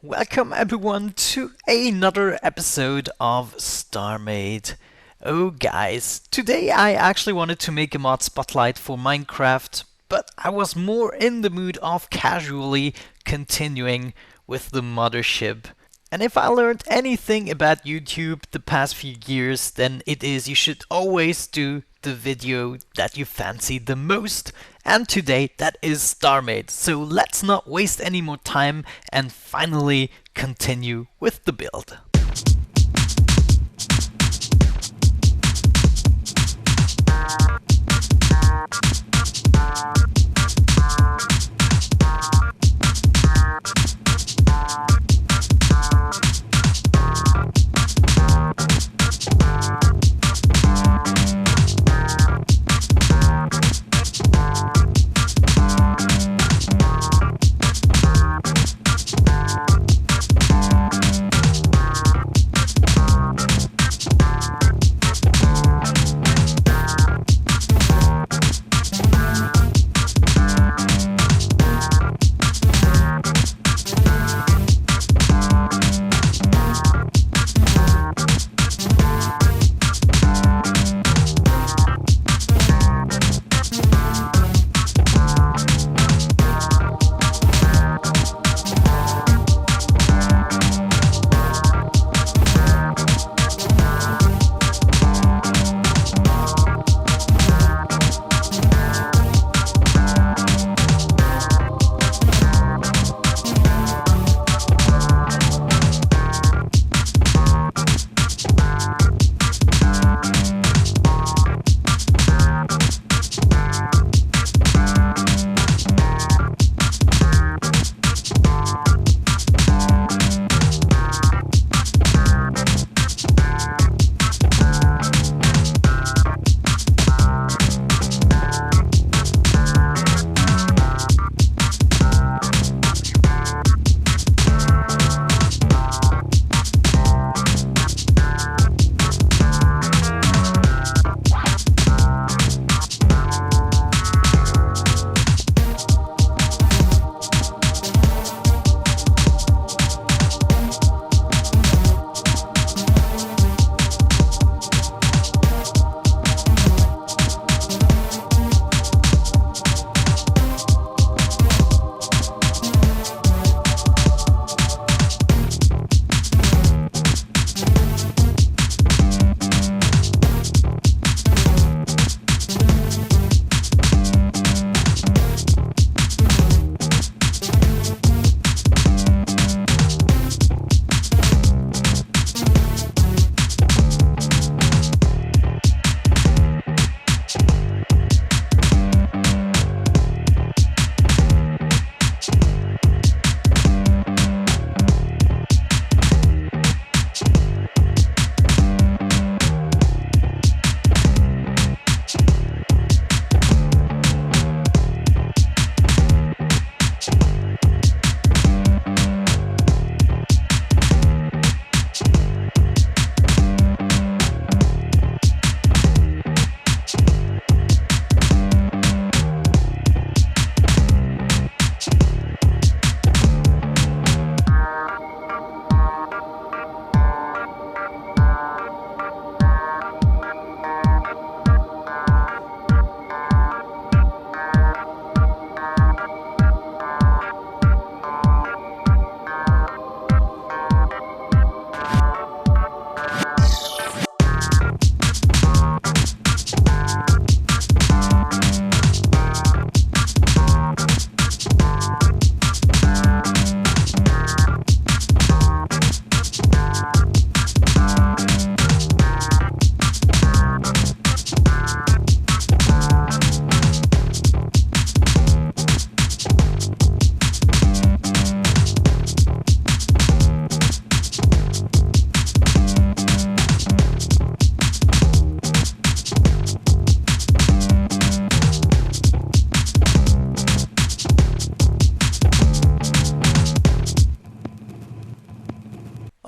Welcome everyone to another episode of Starmade. Oh guys, today I actually wanted to make a mod spotlight for Minecraft, but I was more in the mood of casually continuing with the Mothership. And if I learned anything about YouTube the past few years, then it is you should always do the video that you fancy the most. And today that is Starmade. So let's not waste any more time and finally continue with the build.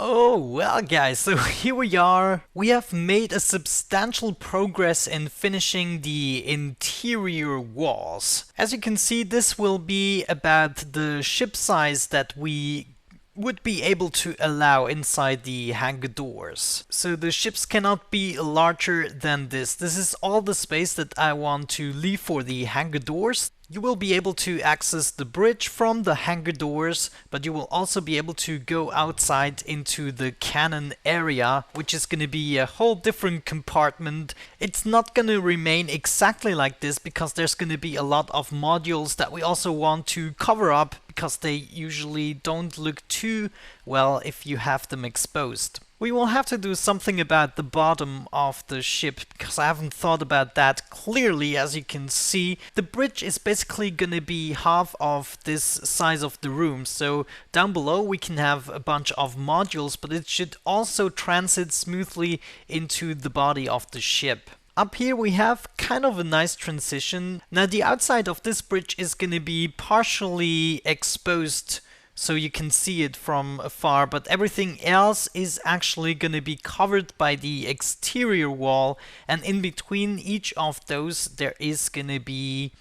Oh, well guys, so here we are. We have made a substantial progress in finishing the interior walls. As you can see, this will be about the ship size that we would be able to allow inside the hangar doors. So the ships cannot be larger than this. This is all the space that I want to leave for the hangar doors. You will be able to access the bridge from the hangar doors, but you will also be able to go outside into the cannon area, which is going to be a whole different compartment. It's not going to remain exactly like this because there's going to be a lot of modules that we also want to cover up because they usually don't look too well if you have them exposed. We will have to do something about the bottom of the ship because I haven't thought about that clearly. As you can see, the bridge is basically going to be half of this size of the room. So down below we can have a bunch of modules, but it should also transit smoothly into the body of the ship. Up here we have kind of a nice transition. Now the outside of this bridge is going to be partially exposed so you can see it from afar, but everything else is actually going to be covered by the exterior wall, and in between each of those there is going to be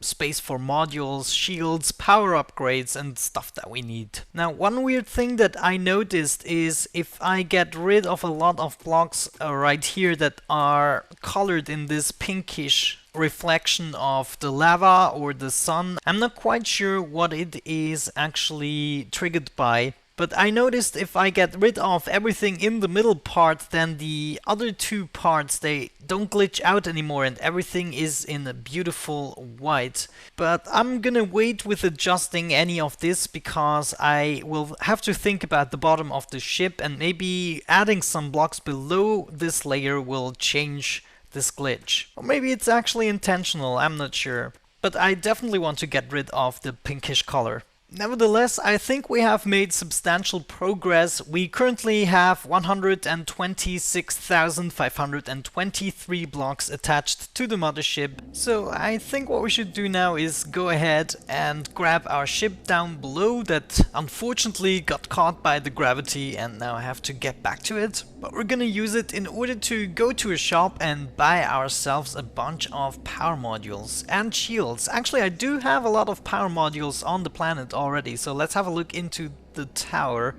space for modules, shields, power upgrades and stuff that we need. Now one weird thing that I noticed is if I get rid of a lot of blocks right here that are colored in this pinkish reflection of the lava or the sun, I'm not quite sure what it is actually triggered by. But I noticed if I get rid of everything in the middle part, then the other two parts, they don't glitch out anymore and everything is in a beautiful white. But I'm gonna wait with adjusting any of this because I will have to think about the bottom of the ship, and maybe adding some blocks below this layer will change this glitch. Or maybe it's actually intentional, I'm not sure. But I definitely want to get rid of the pinkish color. Nevertheless, I think we have made substantial progress. We currently have 126,523 blocks attached to the mothership. So I think what we should do now is go ahead and grab our ship down below that unfortunately got caught by the gravity and now I have to get back to it. But we're gonna use it in order to go to a shop and buy ourselves a bunch of power modules and shields. Actually, I do have a lot of power modules on the planet already, so let's have a look into the tower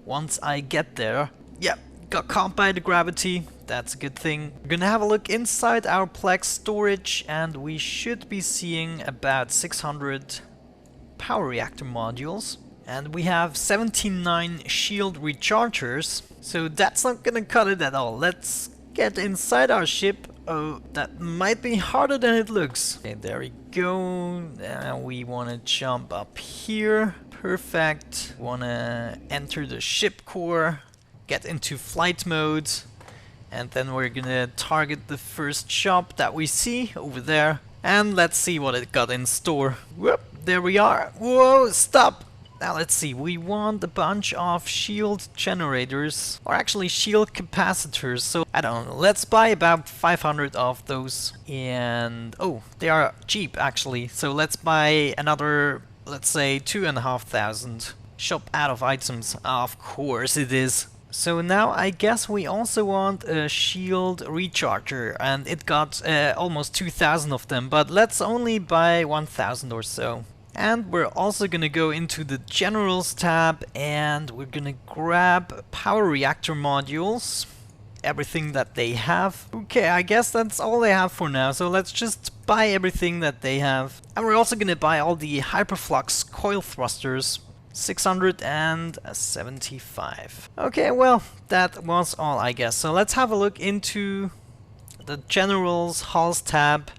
once I get there. Yep, got caught by the gravity, that's a good thing. We're gonna have a look inside our Plex storage and we should be seeing about 600 power reactor modules. And we have 79 shield rechargers, so that's not gonna cut it at all. Let's get inside our ship. Oh, that might be harder than it looks. Okay, there we go. Now we want to jump up here. Perfect. Want to enter the ship core, get into flight mode, and then we're gonna target the first shop that we see over there. And let's see what it got in store. Whoop, there we are. Whoa, stop! Now let's see, we want a bunch of shield generators, or actually shield capacitors, so I don't know, let's buy about 500 of those. And oh, they are cheap actually, so let's buy another, let's say 2,500. Shop out of items, of course it is. So now I guess we also want a shield recharger, and it got almost 2,000 of them, but let's only buy 1,000 or so. And we're also gonna go into the Generals tab and we're gonna grab power reactor modules, everything that they have. Okay, I guess that's all they have for now, so let's just buy everything that they have. And we're also gonna buy all the hyperflux coil thrusters, 675. Okay, well, that was all I guess. So let's have a look into the Generals hulls tab.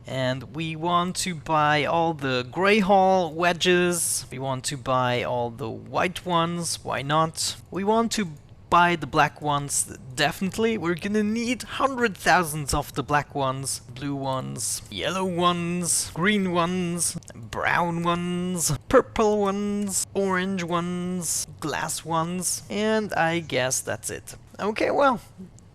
And we want to buy all the grey hull wedges, we want to buy all the white ones, why not? We want to buy the black ones, definitely, we're gonna need 100,000 of the black ones, blue ones, yellow ones, green ones, brown ones, purple ones, orange ones, glass ones, and I guess that's it. Okay, well,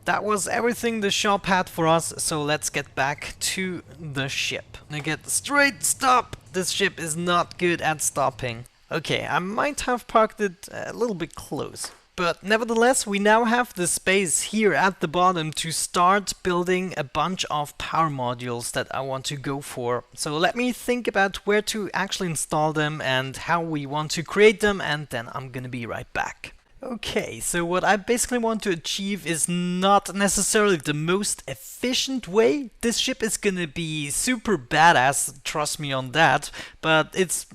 that was everything the shop had for us, so let's get back to the ship. Now get straight, stop! This ship is not good at stopping. Okay, I might have parked it a little bit close. But nevertheless, we now have the space here at the bottom to start building a bunch of power modules that I want to go for. So let me think about where to actually install them and how we want to create them, and then I'm gonna be right back. Okay, so what I basically want to achieve is not necessarily the most efficient way. This ship is gonna be super badass, trust me on that, but it's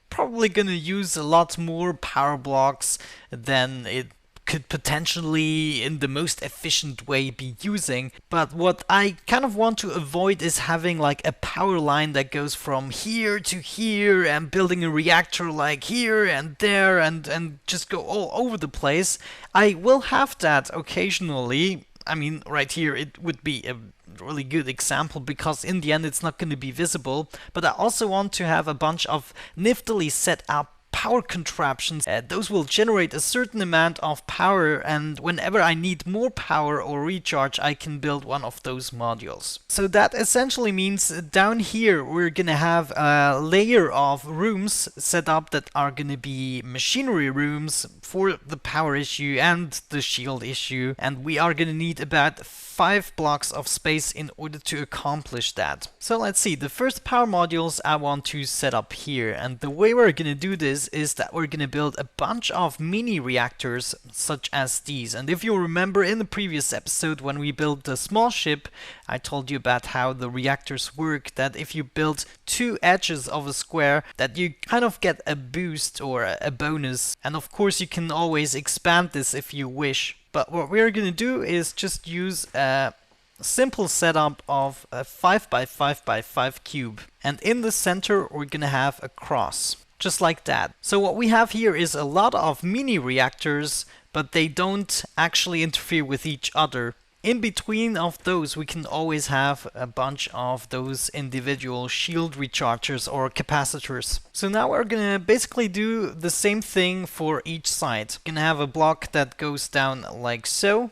probably gonna use a lot more power blocks than it could potentially in the most efficient way be using. But what I kind of want to avoid is having like a power line that goes from here to here and building a reactor like here and there and just go all over the place. I will have that occasionally. I mean, right here it would be a really good example because in the end it's not going to be visible, but I also want to have a bunch of niftily set up power contraptions. Those will generate a certain amount of power, and whenever I need more power or recharge, I can build one of those modules. So that essentially means down here we're gonna have a layer of rooms set up that are gonna be machinery rooms for the power issue and the shield issue, and we are gonna need about 5 blocks of space in order to accomplish that. So let's see, the first power modules I want to set up here, and the way we're gonna do this is that we're gonna build a bunch of mini reactors such as these. And if you remember in the previous episode when we built the small ship, I told you about how the reactors work, that if you build 2 edges of a square, that you kind of get a boost or a bonus. And of course you can always expand this if you wish. But what we're going to do is just use a simple setup of a 5x5x5 cube. And in the center, we're going to have a cross, just like that. So what we have here is a lot of mini reactors, but they don't actually interfere with each other. In between of those, we can always have a bunch of those individual shield rechargers or capacitors. So now we're gonna basically do the same thing for each side. We're gonna have a block that goes down like so.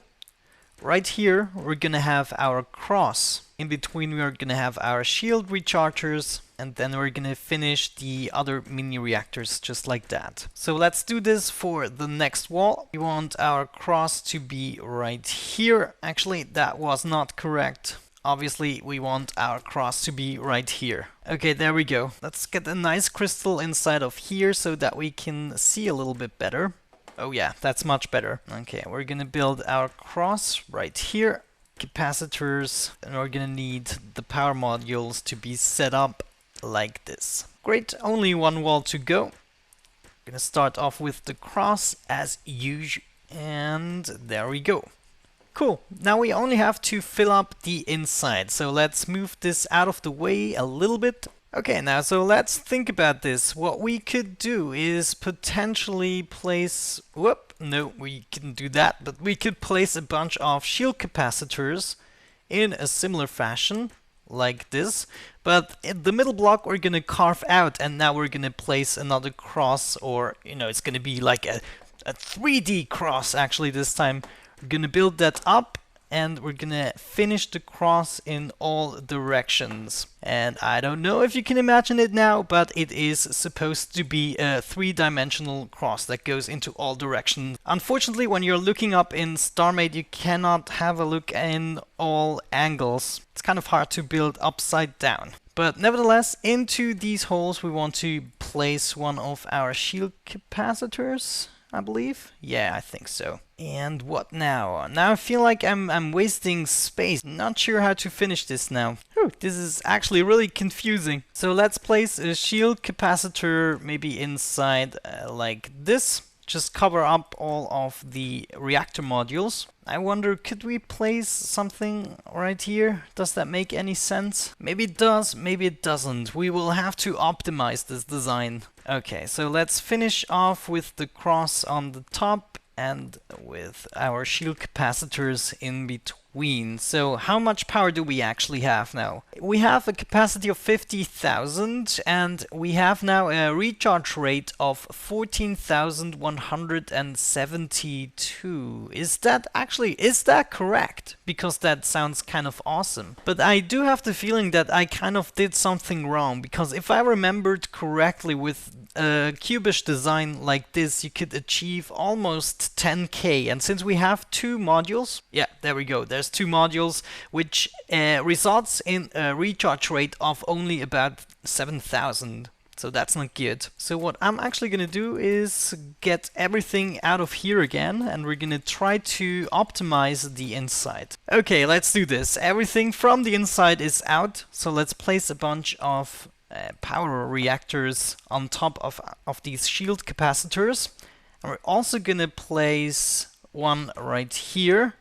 Right here, we're gonna have our cross. In between, we're gonna have our shield rechargers, and then we're gonna finish the other mini reactors just like that. So let's do this for the next wall. We want our cross to be right here. Actually, that was not correct. Obviously, we want our cross to be right here. Okay, there we go. Let's get a nice crystal inside of here so that we can see a little bit better. Oh yeah, that's much better. Okay, we're gonna build our cross right here. Capacitors, and we're gonna need the power modules to be set up like this. Great, only one wall to go. We're gonna start off with the cross as usual, and there we go. Cool, now we only have to fill up the inside, so let's move this out of the way a little bit. Okay, now so let's think about this. What we could do is potentially place... Whoop, no, we couldn't do that, but we could place a bunch of shield capacitors in a similar fashion, like this. But in the middle block we're gonna carve out, and now we're gonna place another cross, or, you know, it's gonna be like a 3D cross actually this time. We're gonna build that up, and we're gonna finish the cross in all directions. And I don't know if you can imagine it now, but it is supposed to be a 3-dimensional cross that goes into all directions. Unfortunately, when you're looking up in Starmade, you cannot have a look in all angles. It's kind of hard to build upside down. But nevertheless, into these holes we want to place one of our shield capacitors, I believe. Yeah, I think so. And what now? Now I feel like I'm wasting space. Not sure how to finish this now. Whew, this is actually really confusing. So let's place a shield capacitor maybe inside like this. Just cover up all of the reactor modules. I wonder, could we place something right here? Does that make any sense? Maybe it does, maybe it doesn't. We will have to optimize this design. Okay, so let's finish off with the cross on the top and with our shield capacitors in between. Ween. So how much power do we actually have now? We have a capacity of 50,000 and we have now a recharge rate of 14,172. Is that correct? Because that sounds kind of awesome. But I do have the feeling that I kind of did something wrong, because if I remembered correctly, with a cubish design like this, you could achieve almost 10k. And since we have two modules, yeah, there we go. There's two modules, which results in a recharge rate of only about 7,000. So that's not good. So what I'm actually gonna do is get everything out of here again, and we're gonna try to optimize the inside. Okay, let's do this. Everything from the inside is out, so let's place a bunch of power reactors on top of these shield capacitors. And we're also gonna place one right here.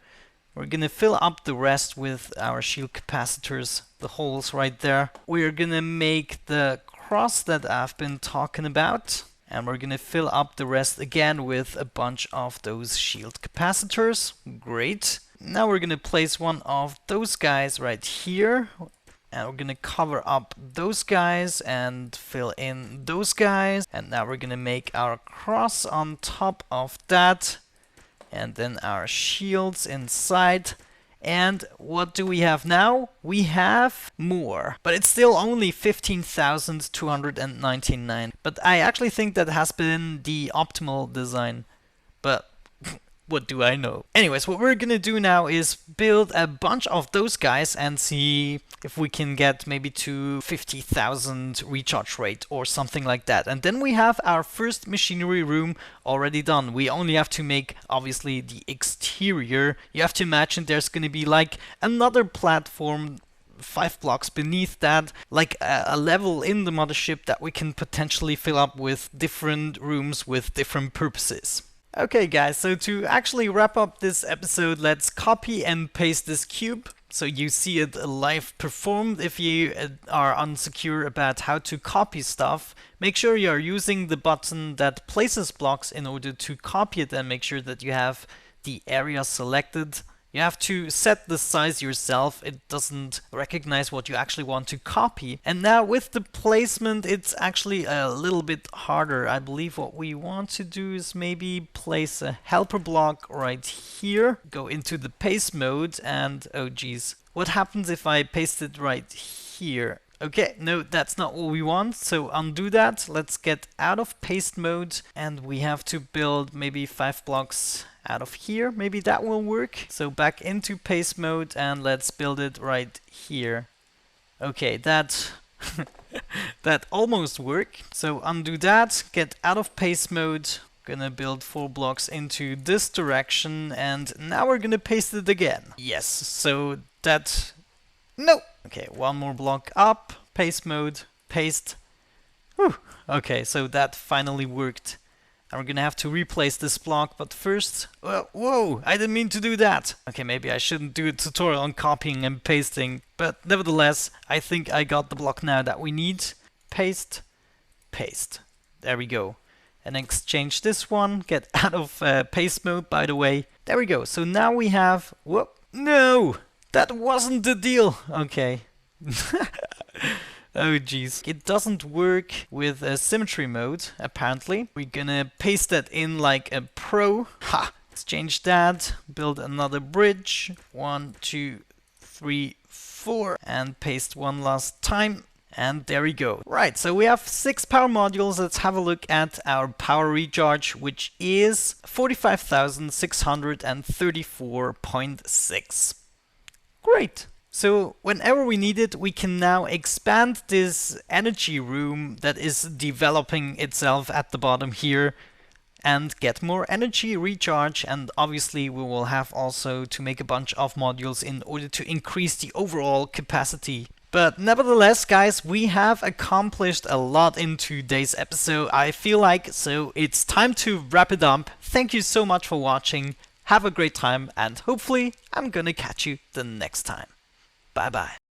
We're gonna fill up the rest with our shield capacitors, the holes right there. We're gonna make the cross that I've been talking about, and we're gonna fill up the rest again with a bunch of those shield capacitors. Great. Now we're gonna place one of those guys right here, and we're gonna cover up those guys and fill in those guys. And now we're gonna make our cross on top of that, and then our shields inside. And what do we have now? We have more, but it's still only 15,299. But I actually think that has been the optimal design. But what do I know? Anyways, what we're gonna do now is build a bunch of those guys and see if we can get maybe to 50,000 recharge rate or something like that. And then we have our first machinery room already done. We only have to make, obviously, the exterior. You have to imagine there's gonna be like another platform 5 blocks beneath that, like a level in the mothership that we can potentially fill up with different rooms with different purposes. Okay guys, so to actually wrap up this episode, let's copy and paste this cube so you see it live performed. If you are unsecure about how to copy stuff, make sure you are using the button that places blocks in order to copy it, and make sure that you have the area selected. You have to set the size yourself. It doesn't recognize what you actually want to copy. And now with the placement, it's actually a little bit harder. I believe what we want to do is maybe place a helper block right here. Go into the paste mode and, oh geez, what happens if I paste it right here? Okay, no, that's not what we want, so undo that. Let's get out of paste mode, and we have to build maybe 5 blocks out of here. Maybe that will work. So back into paste mode, and let's build it right here. Okay, that that almost worked. So undo that, get out of paste mode. Gonna build 4 blocks into this direction, and now we're gonna paste it again. Yes, so that... No! Okay, one more block up, paste mode, paste. Whew. Okay, so that finally worked. And we're gonna have to replace this block, but first... whoa, I didn't mean to do that! Okay, maybe I shouldn't do a tutorial on copying and pasting, but nevertheless, I think I got the block now that we need. Paste, paste. There we go. And exchange this one, get out of paste mode, by the way. There we go, so now we have... Whoop! No! That wasn't the deal! Okay. Oh jeez. It doesn't work with symmetry mode, apparently. We're gonna paste that in like a pro. Ha! Let's change that. Build another bridge. 1, 2, 3, 4. And paste one last time. And there we go. Right, so we have 6 power modules. Let's have a look at our power recharge, which is 45,634.6. Great! So whenever we need it, we can now expand this energy room that is developing itself at the bottom here and get more energy recharge. And obviously we will have also to make a bunch of modules in order to increase the overall capacity. But nevertheless, guys, we have accomplished a lot in today's episode, I feel like, so it's time to wrap it up. Thank you so much for watching. Have a great time, and hopefully I'm gonna catch you the next time. Bye bye.